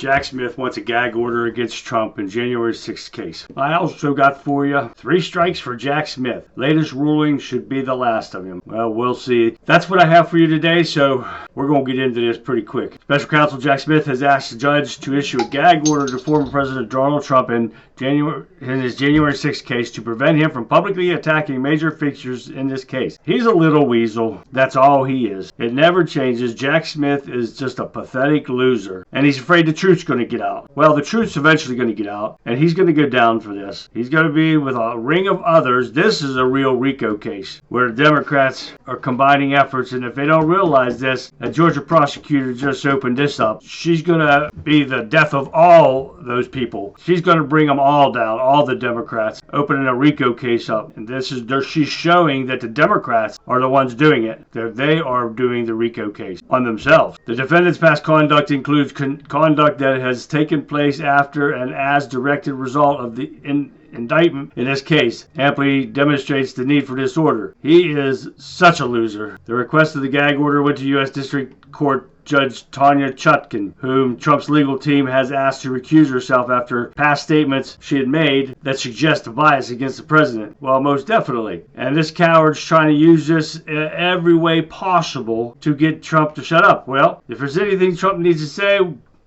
Jack Smith wants a gag order against Trump in January 6th case. I also got for you 3 strikes for Jack Smith. Latest ruling should be the last of him. Well, we'll see. That's what I have for you today, so we're going to get into this pretty quick. Special counsel Jack Smith has asked the judge to issue a gag order to former President Donald Trump in his January 6th case to prevent him from publicly attacking major figures in this case. He's a little weasel. That's all he is. It never changes. Jack Smith is just a pathetic loser, and he's afraid the truth's going to get out. Well, the truth's eventually going to get out, and he's going to go down for this. He's going to be with a ring of others. This is a real RICO case where the Democrats are combining efforts, and if they don't realize this, a Georgia prosecutor just opened this up. She's going to be the death of all those people. She's going to bring them all down, all the Democrats, opening a RICO case up. And she's showing that the Democrats are the ones doing it. They are doing the RICO case on themselves. The defendant's past conduct includes conduct that has taken place after and as directed result of the indictment in this case amply demonstrates the need for this order. He is such a loser. The request of the gag order went to U.S. District Court Judge Tanya Chutkan, whom Trump's legal team has asked to recuse herself after past statements she had made that suggest bias against the president. Well, most definitely. And this coward's trying to use this every way possible to get Trump to shut up. Well, if there's anything Trump needs to say,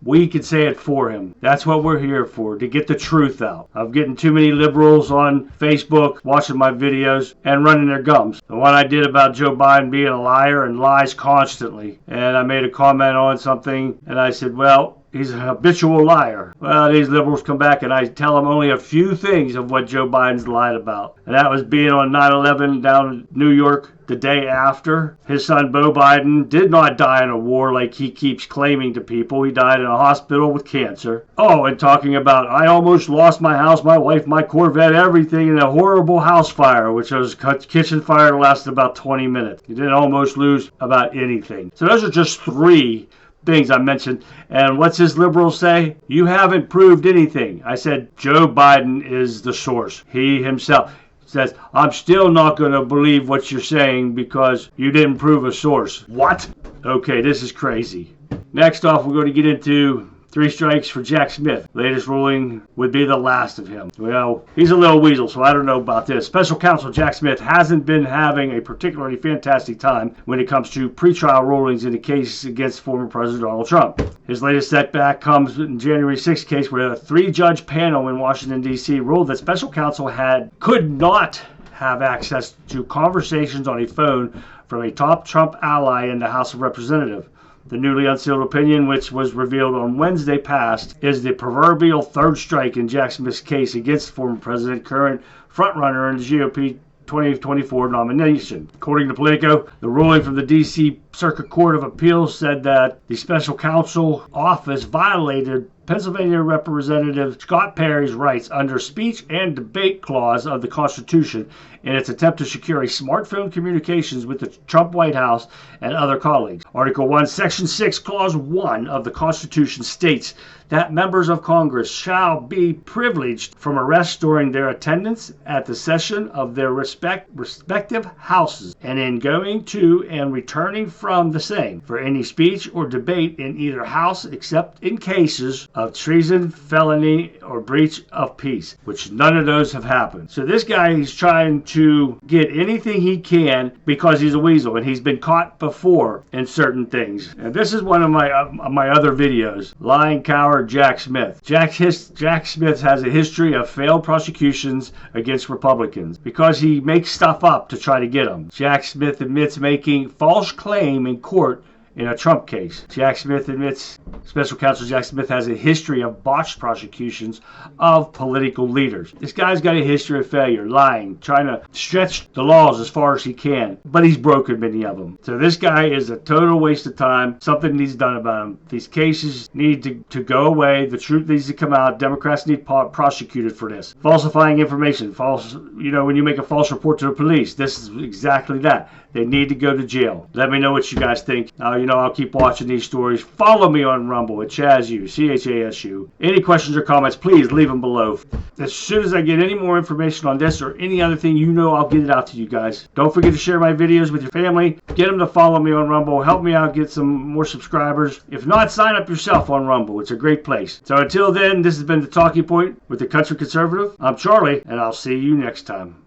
we can say it for him. That's what we're here for, to get the truth out. I'm getting too many liberals on Facebook watching my videos and running their gums. The one I did about Joe Biden being a liar and lies constantly. And I made a comment on something and I said, well, he's a habitual liar. Well, these liberals come back and I tell them only a few things of what Joe Biden's lied about. And that was being on 9/11 down in New York the day after. His son, Beau Biden, did not die in a war like he keeps claiming to people. He died in a hospital with cancer. Oh, and talking about, I almost lost my house, my wife, my Corvette, everything in a horrible house fire, which was a kitchen fire that lasted about 20 minutes. He didn't almost lose about anything. So those are just 3 things I mentioned. And what's his liberals say? You haven't proved anything. I said Joe Biden is the source. He himself says, I'm still not going to believe what you're saying because you didn't prove a source. What? Okay, this is crazy. Next off, we're going to get into 3 strikes for Jack Smith. Latest ruling would be the last of him. Well, he's a little weasel, so I don't know about this. Special counsel Jack Smith hasn't been having a particularly fantastic time when it comes to pretrial rulings in the case against former President Donald Trump. His latest setback comes in January 6th case where a 3-judge panel in Washington, D.C. ruled that special counsel could not have access to conversations on a phone from a top Trump ally in the House of Representatives. The newly unsealed opinion, which was revealed on Wednesday past, is the proverbial 3rd strike in Jack Smith's case against former president, current frontrunner in the GOP 2024 nomination. According to Politico, the ruling from the D.C. Circuit Court of Appeals said that the special counsel office violated Pennsylvania Representative Scott Perry's rights under speech and debate clause of the Constitution in its attempt to secure a smartphone communications with the Trump White House and other colleagues. Article 1, Section 6, Clause 1 of the Constitution states that members of Congress shall be privileged from arrest during their attendance at the session of their respective houses and in going to and returning from the same for any speech or debate in either house except in cases of treason, felony, or breach of peace, which none of those have happened. So this guy is trying to get anything he can because he's a weasel, and he's been caught before in certain things. And this is one of my other videos, Lying Coward Jack Smith. Jack Smith has a history of failed prosecutions against Republicans because he makes stuff up to try to get them. Jack Smith admits making false claim in court in a Trump case. Jack Smith admits special counsel Jack Smith has a history of botched prosecutions of political leaders. This guy's got a history of failure, lying, trying to stretch the laws as far as he can, but he's broken many of them. So this guy is a total waste of time. Something needs done about him. These cases need to go away. The truth needs to come out. Democrats need prosecuted for this. Falsifying information, when you make a false report to the police, this is exactly that. They need to go to jail. Let me know what you guys think. I'll keep watching these stories. Follow me on Rumble at CHASU, CHASU. Any questions or comments, please leave them below. As soon as I get any more information on this or any other thing, I'll get it out to you guys. Don't forget to share my videos with your family. Get them to follow me on Rumble. Help me out get some more subscribers. If not, sign up yourself on Rumble. It's a great place. So until then, this has been The Talking Point with the Country Conservative. I'm Charlie, and I'll see you next time.